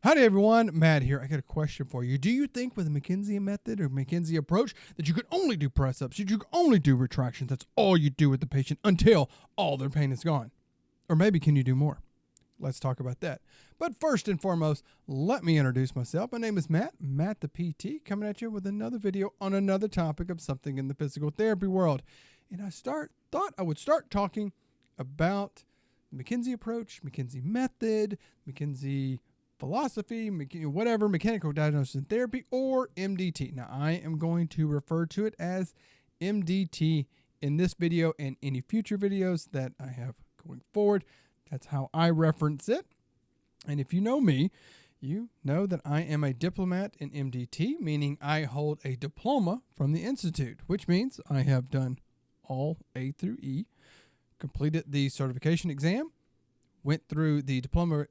Howdy everyone, Matt here. I got a question for you. Do you think with the McKenzie method or McKenzie approach that you could only do press-ups, that you could only do retractions, that's all you do with the patient until all their pain is gone? Or maybe can you do more? Let's talk about that. But first and foremost, let me introduce myself. My name is Matt the PT, coming at you with another video on another topic of something in the physical therapy world. And I thought I would start talking about the McKenzie approach, McKenzie method, McKenzie philosophy, whatever, mechanical diagnosis and therapy, or MDT. Now, I am going to refer to it as MDT in this video and any future videos that I have going forward. That's how I reference it. And if you know me, you know that I am a diplomat in MDT, meaning I hold a diploma from the Institute, which means I have done all A through E, completed the certification exam, went through the diploma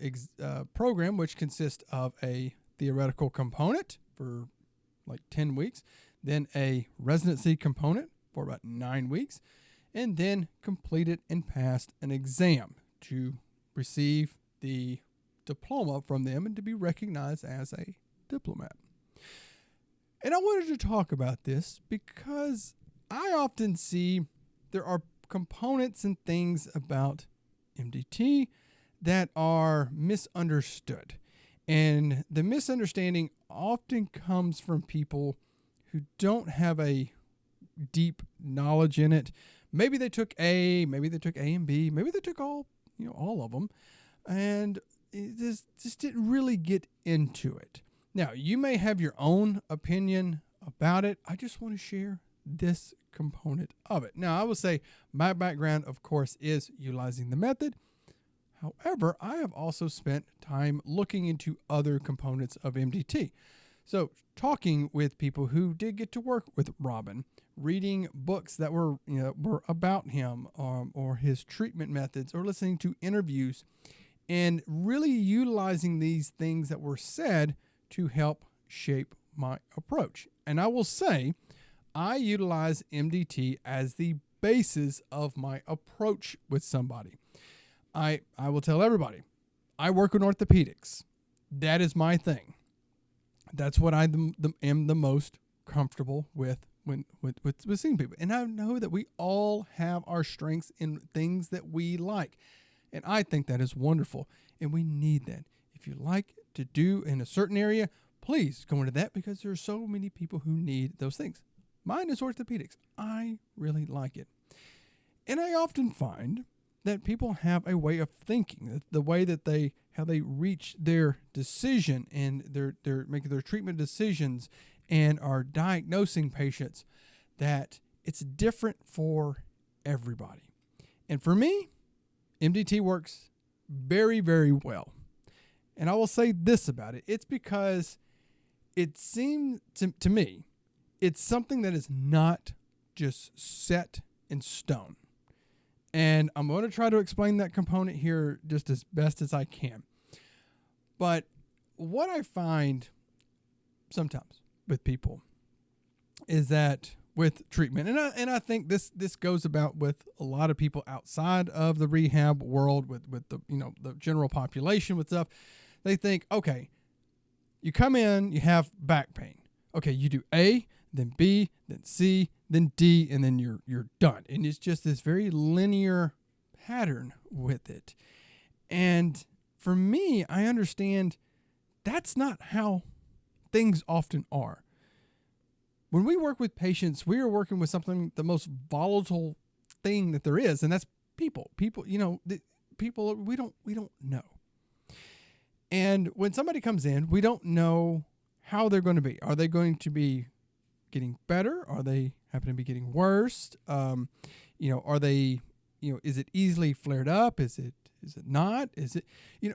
program, which consists of a theoretical component for like 10 weeks, then a residency component for about 9 weeks, and then completed and passed an exam to receive the diploma from them and to be recognized as a diplomat. And I wanted to talk about this because I often see there are components and things about MDT that are misunderstood. And the misunderstanding often comes from people who don't have a deep knowledge in it. Maybe they took A, maybe they took A and B, maybe they took all of them, and just didn't really get into it. Now, you may have your own opinion about it. I just want to share this component of it. Now, I will say my background, of course, is utilizing the method. However, I have also spent time looking into other components of MDT. So talking with people who did get to work with Robin, reading books that were about him or his treatment methods, or listening to interviews, and really utilizing these things that were said to help shape my approach. And I will say, I utilize MDT as the basis of my approach with somebody. I will tell everybody, I work in orthopedics. That is my thing. That's what I am the most comfortable with with seeing people. And I know that we all have our strengths in things that we like. And I think that is wonderful. And we need that. If you like to do in a certain area, please go into that, because there are so many people who need those things. Mine is orthopedics. I really like it. And I often find that people have a way of thinking, the way that how they reach their decision, and they're making their treatment decisions and are diagnosing patients, that it's different for everybody. And for me, MDT works very, very well. And I will say this about it. It's because it seems to me, it's something that is not just set in stone. And I'm going to try to explain that component here just as best as I can. But what I find sometimes with people is that with treatment, and I think this goes about with a lot of people outside of the rehab world, with the the general population with stuff, they think, okay, you come in, you have back pain. Okay, you do A, then B, then C, then D, and then you're done. And it's just this very linear pattern with it. And for me, I understand that's not how things often are. When we work with patients, we are working with something, the most volatile thing that there is, and that's people. People, people we don't know. And when somebody comes in, we don't know how they're going to be. Are they going to be getting better? Are they happen to be getting worse? Are they, is it easily flared up? Is it not? Is it,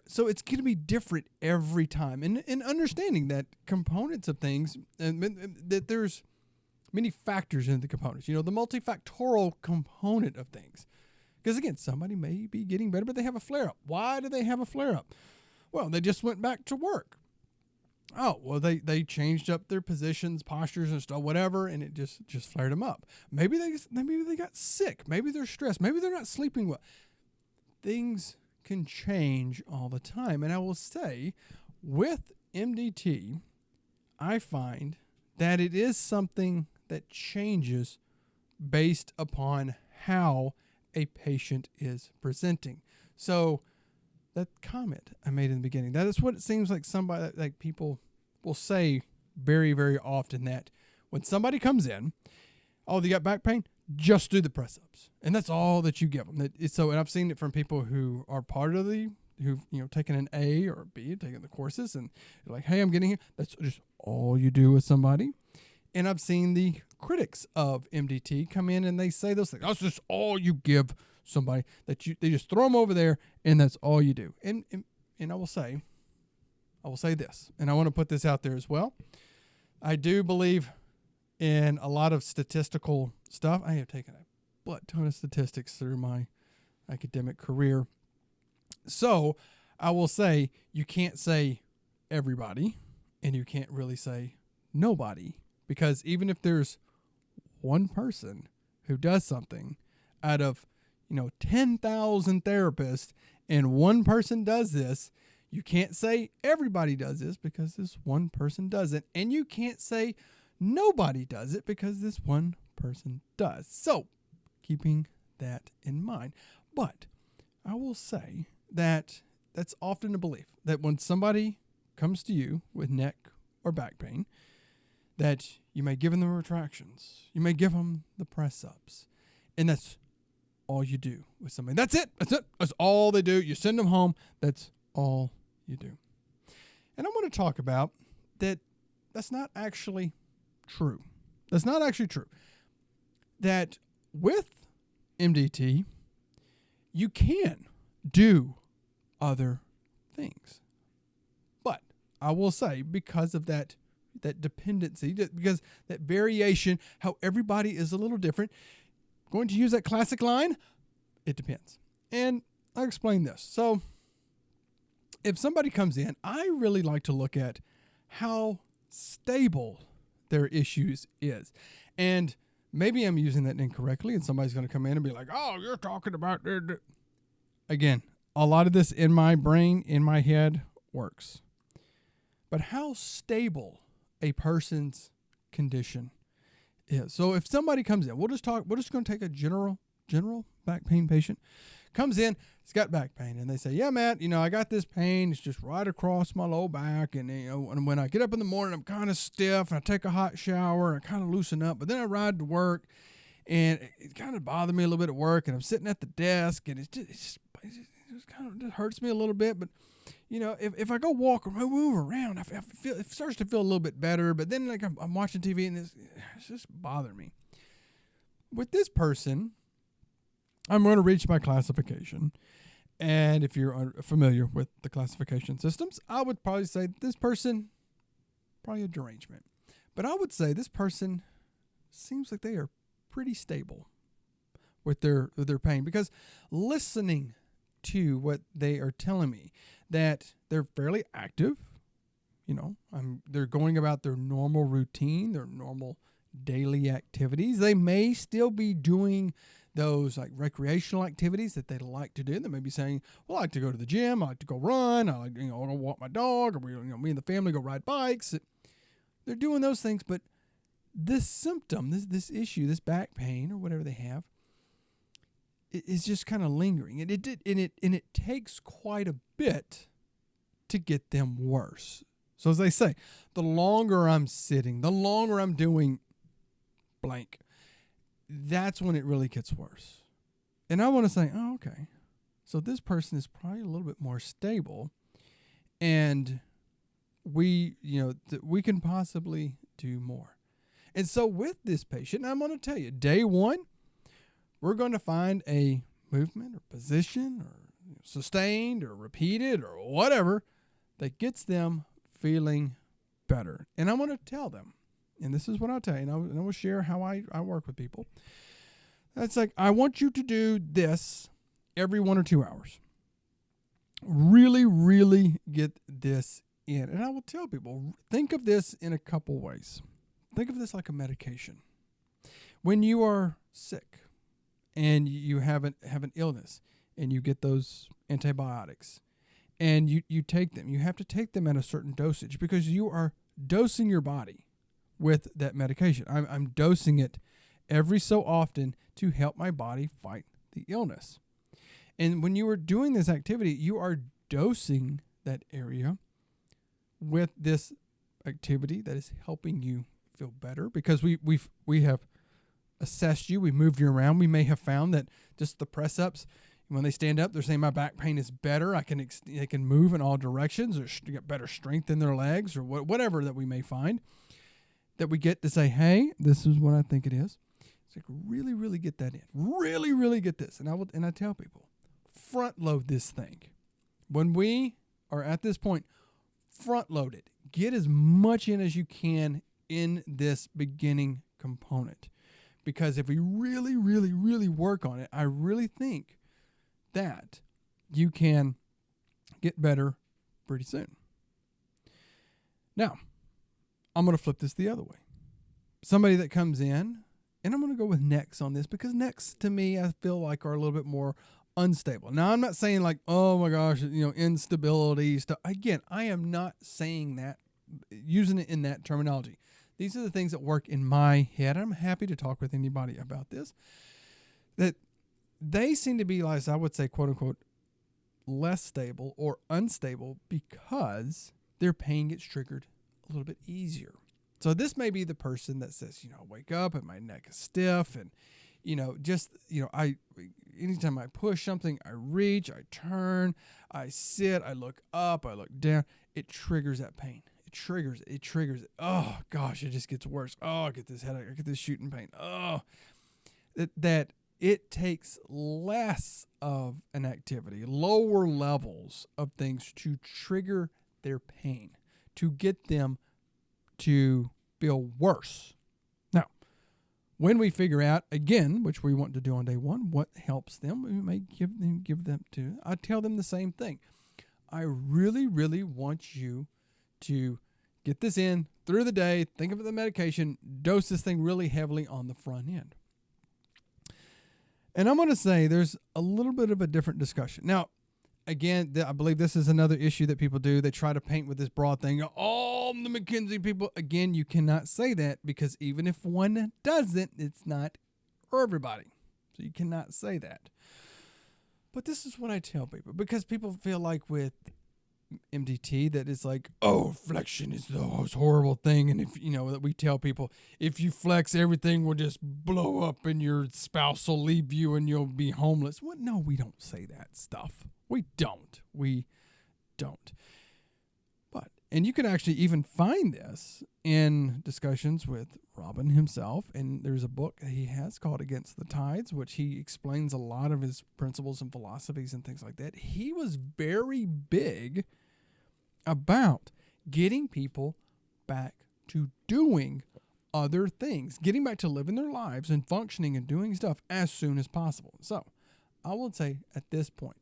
so it's going to be different every time. And understanding that components of things, and that there's many factors in the components, the multifactorial component of things. Because again, somebody may be getting better, but they have a flare up. Why do they have a flare up? Well, they just went back to work. Oh, well, they changed up their positions, postures, and stuff, whatever, and it just flared them up. Maybe they got sick. Maybe they're stressed. Maybe they're not sleeping well. Things can change all the time. And I will say, with MDT, I find that it is something that changes based upon how a patient is presenting. So that comment I made in the beginning, that is what it seems like like people will say very, very often, that when somebody comes in, oh, they got back pain, just do the press ups. And that's all that you give them. And I've seen it from people who are part of who've taken an A or a B, taken the courses, and they're like, hey, I'm getting here. That's just all you do with somebody. And I've seen the critics of MDT come in and they say those things. That's just all you give somebody, they just throw them over there and that's all you do. And I will say this, and I want to put this out there as well. I do believe in a lot of statistical stuff. I have taken a butt ton of statistics through my academic career. So I will say you can't say everybody and you can't really say nobody, because even if there's one person who does something out of 10,000 therapists and one person does this, you can't say everybody does this because this one person does it. And you can't say nobody does it because this one person does. So keeping that in mind. But I will say that that's often a belief that when somebody comes to you with neck or back pain, that you may give them the retractions, you may give them the press ups, and that's all you do with somebody. That's it. That's all they do. You send them home. That's all you do. And I want to talk about that. That's not actually true. That's not actually true. That with MDT, you can do other things. But I will say, because of that dependency, because that variation, how everybody is a little different, going to use that classic line, it depends. And I'll explain this. So if somebody comes in, I really like to look at how stable their issues is. And maybe I'm using that incorrectly, and somebody's going to come in and be like, oh, you're talking about... Again, a lot of this in my brain, in my head, works. But how stable a person's condition is. So if somebody comes in, we're just going to take a general back pain patient. Comes in, he's got back pain, and they say, yeah, Matt, I got this pain. It's just right across my low back, and and when I get up in the morning, I'm kind of stiff, and I take a hot shower, and I kind of loosen up, but then I ride to work, and it kind of bothers me a little bit at work, and I'm sitting at the desk, and it just kind of hurts me a little bit, but if I go walk or move around, I feel it starts to feel a little bit better, but then like I'm watching TV and it's just bothering me. With this person, I'm going to reach my classification. And if you're familiar with the classification systems, I would probably say this person, probably a derangement. But I would say this person seems like they are pretty stable with their pain, because listening to what they are telling me, that they're fairly active, they're going about their normal routine, their normal daily activities. They may still be doing those like recreational activities that they like to do. They may be saying, well, I like to go to the gym, I like to go run, I like to go walk my dog, or me and the family go ride bikes. They're doing those things, but this symptom, this issue, this back pain or whatever they have, is just kind of lingering, and it takes quite a bit to get them worse. So as they say, the longer I'm sitting, the longer I'm doing blank, that's when it really gets worse. And I want to say, oh, okay, so this person is probably a little bit more stable, and we can possibly do more. And so with this patient, I'm going to tell you, day one, we're going to find a movement or position or sustained or repeated or whatever that gets them feeling better. And I'm going to tell them, and this is what I'll tell you, and I will share how I work with people. That's like, I want you to do this every 1 or 2 hours. Really, really get this in. And I will tell people, think of this in a couple ways. Think of this like a medication. When you are sick and you have an illness and you get those antibiotics And you take them. You have to take them at a certain dosage because you are dosing your body with that medication. I'm dosing it every so often to help my body fight the illness. And when you are doing this activity, you are dosing that area with this activity that is helping you feel better because we have assessed you, we moved you around. We may have found that just the press ups, when they stand up, they're saying my back pain is better. They can move in all directions, or get better strength in their legs, or whatever that we may find. That we get to say, hey, this is what I think it is. It's like really, really get that in. Really, really get this. And I tell people, front load this thing. When we are at this point, front load it. Get as much in as you can in this beginning component. Because if we really, really, really work on it, I really think that you can get better pretty soon. Now, I'm going to flip this the other way. Somebody that comes in, and I'm going to go with necks on this because necks to me, I feel like are a little bit more unstable. Now, I'm not saying like, oh my gosh, instability stuff. Again, I am not saying that, using it in that terminology. These are the things that work in my head. I'm happy to talk with anybody about this. That they seem to be, like I would say, quote unquote, less stable or unstable because their pain gets triggered a little bit easier. So this may be the person that says, I wake up and my neck is stiff and, anytime I push something, I reach, I turn, I sit, I look up, I look down, it triggers that pain. It triggers it. Oh gosh, it just gets worse. Oh, I get this headache. I get this shooting pain. Oh, that it takes less of an activity, lower levels of things to trigger their pain, to get them to feel worse. Now, when we figure out, again, which we want to do on day one, what helps them, we may give them to. I tell them the same thing. I really, really want you to get this in through the day, think of the medication, dose this thing really heavily on the front end. And I'm going to say there's a little bit of a different discussion. Now, again, I believe this is another issue that people do. They try to paint with this broad thing. All the McKenzie people, again, you cannot say that because even if one doesn't, it's not for everybody. So you cannot say that. But this is what I tell people because people feel like with MDT that it's like, flexion is the most horrible thing. And if, that we tell people, if you flex, everything will just blow up and your spouse will leave you and you'll be homeless. What? No, we don't say that stuff. We don't. But, and you can actually even find this in discussions with Robin himself. And there's a book that he has called Against the Tides, which he explains a lot of his principles and philosophies and things like that. He was very big about getting people back to doing other things, getting back to living their lives and functioning and doing stuff as soon as possible. So I will say at this point,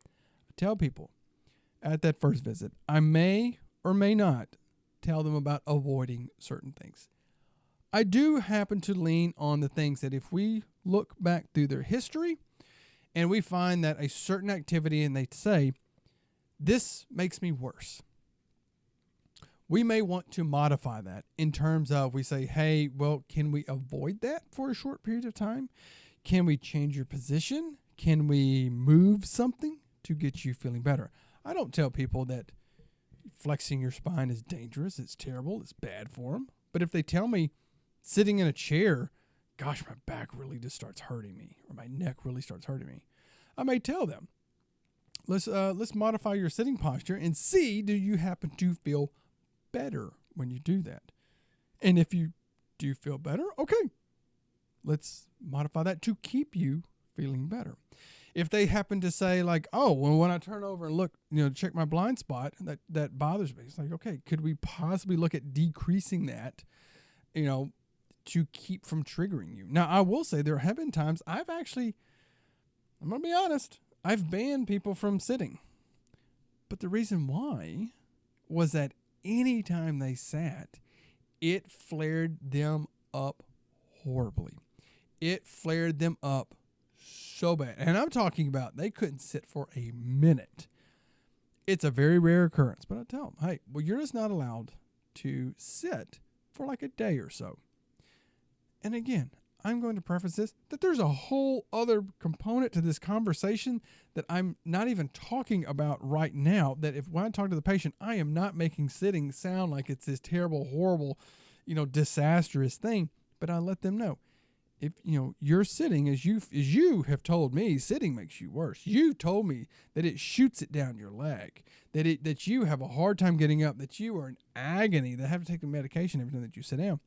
I tell people at that first visit, I may or may not tell them about avoiding certain things. I do happen to lean on the things that if we look back through their history and we find that a certain activity and they say, this makes me worse, we may want to modify that in terms of we say, hey, well, can we avoid that for a short period of time? Can we change your position? Can we move something to get you feeling better? I don't tell people that flexing your spine is dangerous. It's terrible. It's bad for them. But if they tell me sitting in a chair, gosh, my back really just starts hurting me or my neck really starts hurting me, I may tell them, let's modify your sitting posture and see, do you happen to feel better when you do that? And if you do feel better, okay, let's modify that to keep you feeling better. If they happen to say like, oh, well, when I turn over and look, check my blind spot, that bothers me. It's like, okay, could we possibly look at decreasing that, to keep from triggering you? Now, I will say there have been times I'm going to be honest, I've banned people from sitting. But the reason why was that anytime they sat, it flared them up horribly. It flared them up so bad. And I'm talking about they couldn't sit for a minute. It's a very rare occurrence, but I tell them, hey, well, you're just not allowed to sit for like a day or so. And again, I'm going to preface this that there's a whole other component to this conversation that I'm not even talking about right now. That when I talk to the patient, I am not making sitting sound like it's this terrible, horrible, disastrous thing. But I let them know, if you're sitting, as you have told me, sitting makes you worse. You told me that it shoots it down your leg, that you have a hard time getting up, that you are in agony, that have to take the medication every time that you sit down.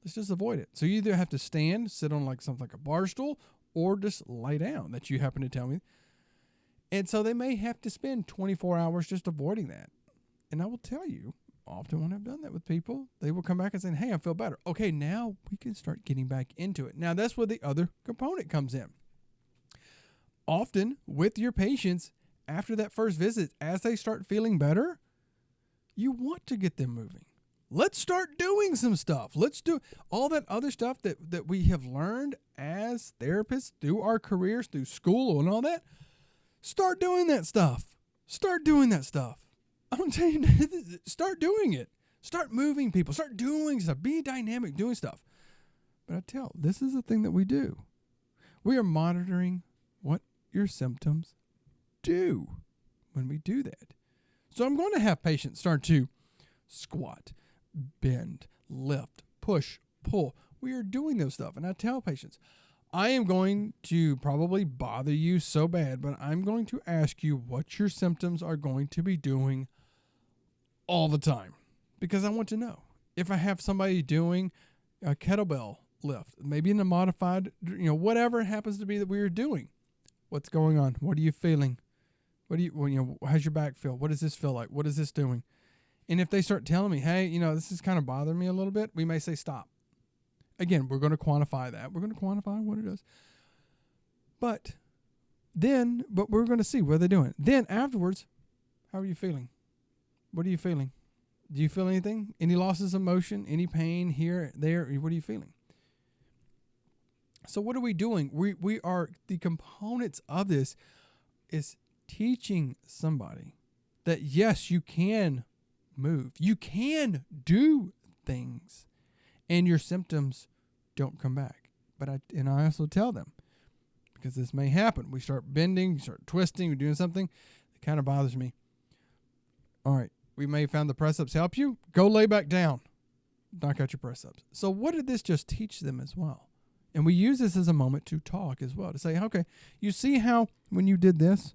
Let's just avoid it. So you either have to stand, sit on like something like a bar stool, or just lay down, that you happen to tell me. And so they may have to spend 24 hours just avoiding that. And I will tell you, often when I've done that with people, they will come back and say, hey, I feel better. Okay, now we can start getting back into it. Now that's where the other component comes in. Often with your patients, after that first visit, as they start feeling better, you want to get them moving. Let's start doing some stuff. Let's do all that other stuff that we have learned as therapists through our careers, through school and all that. Start doing that stuff. Start doing that stuff. I'm telling you, start doing it. Start moving people. Start doing stuff. Be dynamic, doing stuff. But this is the thing that we do. We are monitoring what your symptoms do when we do that. So I'm going to have patients start to squat, bend, lift, push, pull. We are doing those stuff. And I tell patients, I am going to probably bother you so bad, but I'm going to ask you what your symptoms are going to be doing all the time, because I want to know. If I have somebody doing a kettlebell lift, maybe in a modified, whatever it happens to be that we are doing, what's going on? What are you feeling? How's your back feel? What does this feel like? What is this doing? And if they start telling me, hey, this is kind of bothering me a little bit, we may say stop. Again, we're going to quantify that. We're going to quantify what it is. But we're going to see what they're doing. Then afterwards, how are you feeling? What are you feeling? Do you feel anything? Any losses of motion? Any pain here, there? What are you feeling? So what are we doing? We are, the components of this is teaching somebody that, yes, you can move. You can do things, and your symptoms don't come back. But I also tell them, because this may happen. We start bending, we start twisting, we're doing something that kind of bothers me. All right, we may have found the press-ups help you. Go lay back down. Knock out your press-ups. So what did this just teach them as well? And we use this as a moment to talk as well, to say, okay, you see how when you did this,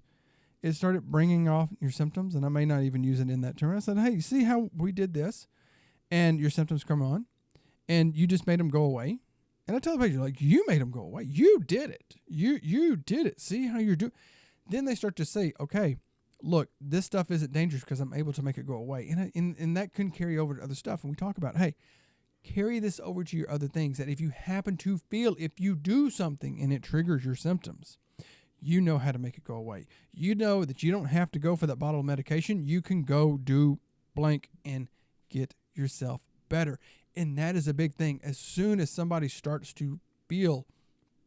it started bringing off your symptoms? And I may not even use it in that term. I said, hey, you see how we did this and your symptoms come on and you just made them go away? And I tell the patient, you made them go away. You did it. You did it. See how you're doing? Then they start to say, okay, look, this stuff isn't dangerous because I'm able to make it go away. And that can carry over to other stuff. And we talk about, hey, carry this over to your other things, that if you happen to feel, if you do something and it triggers your symptoms, you know how to make it go away. You know that you don't have to go for that bottle of medication. You can go do blank and get yourself better. And that is a big thing. As soon as somebody starts to feel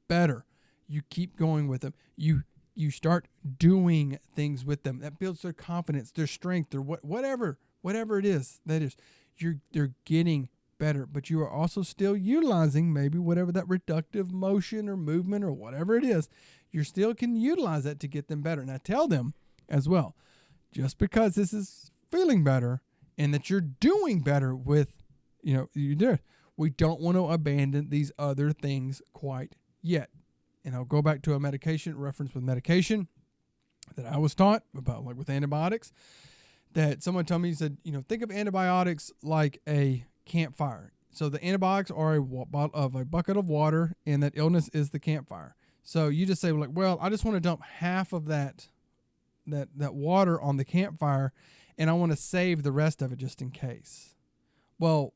better, you keep going with them. You start doing things with them. That builds their confidence, their strength, their whatever it is. That is, they're getting better, but you are also still utilizing maybe whatever that reductive motion or movement or whatever it is. You still can utilize that to get them better. And I tell them as well, just because this is feeling better and that you're doing better with, you do, we don't want to abandon these other things quite yet. And I'll go back to a reference with medication that I was taught about, like with antibiotics, that someone told me, he said, think of antibiotics like a campfire. So the antibiotics are a bucket of water, and that illness is the campfire. So you just say, well, I just want to dump half of that water on the campfire, and I want to save the rest of it just in case. Well,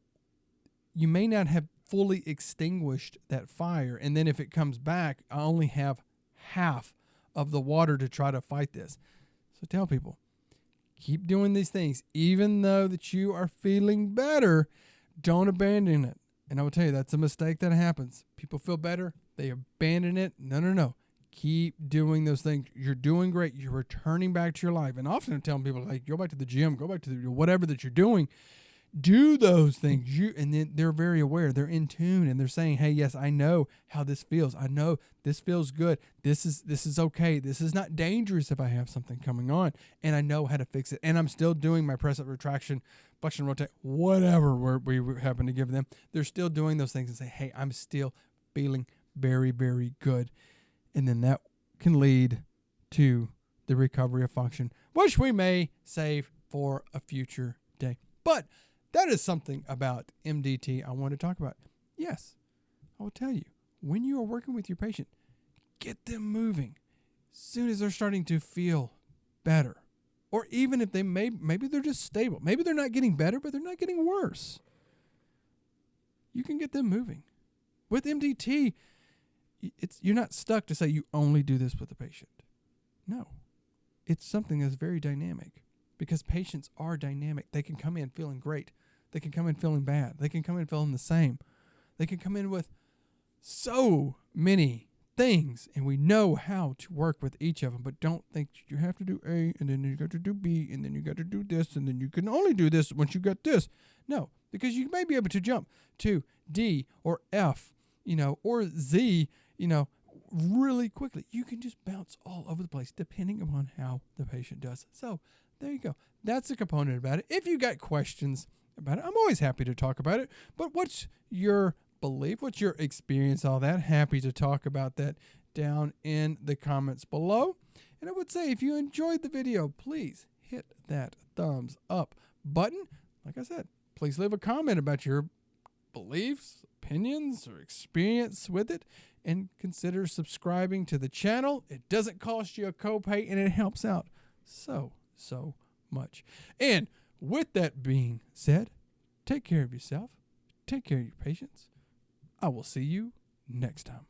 you may not have fully extinguished that fire, and then if it comes back, I only have half of the water to try to fight this. So tell people, keep doing these things, even though that you are feeling better. Don't abandon it. And I will tell you, that's a mistake that happens. People feel better, they abandon it. No. Keep doing those things. You're doing great. You're returning back to your life. And often I'm telling people, like, go back to the gym, go back to whatever that you're doing. Do those things. And then they're very aware. They're in tune, and they're saying, hey, yes, I know how this feels. I know this feels good. This is okay. This is not dangerous if I have something coming on, and I know how to fix it. And I'm still doing my press up, retraction, flexion, rotate, whatever we happen to give them. They're still doing those things and say, hey, I'm still feeling very, very good. And then that can lead to the recovery of function, which we may save for a future day. But that is something about MDT I want to talk about. Yes, I will tell you, when you are working with your patient, get them moving as soon as they're starting to feel better. Or even if they maybe they're just stable. Maybe they're not getting better, but they're not getting worse. You can get them moving. With MDT, you're not stuck to say you only do this with the patient. No, it's something that's very dynamic, because patients are dynamic. They can come in feeling great. They can come in feeling bad. They can come in feeling the same. They can come in with so many things, and we know how to work with each of them, but don't think you have to do A, and then you got to do B, and then you got to do this, and then you can only do this once you got this. No, because you may be able to jump to D or F, or Z, really quickly. You can just bounce all over the place depending upon how the patient does. So there you go. That's a component about it. If you got questions about it, I'm always happy to talk about it. But what's your belief? What's your experience? All that. Happy to talk about that down in the comments below. And I would say, if you enjoyed the video, please hit that thumbs up button. Like I said, please leave a comment about your beliefs, opinions, or experience with it, and consider subscribing to the channel. It doesn't cost you a copay, and it helps out so much. And with that being said, take care of yourself, take care of your patients. I will see you next time.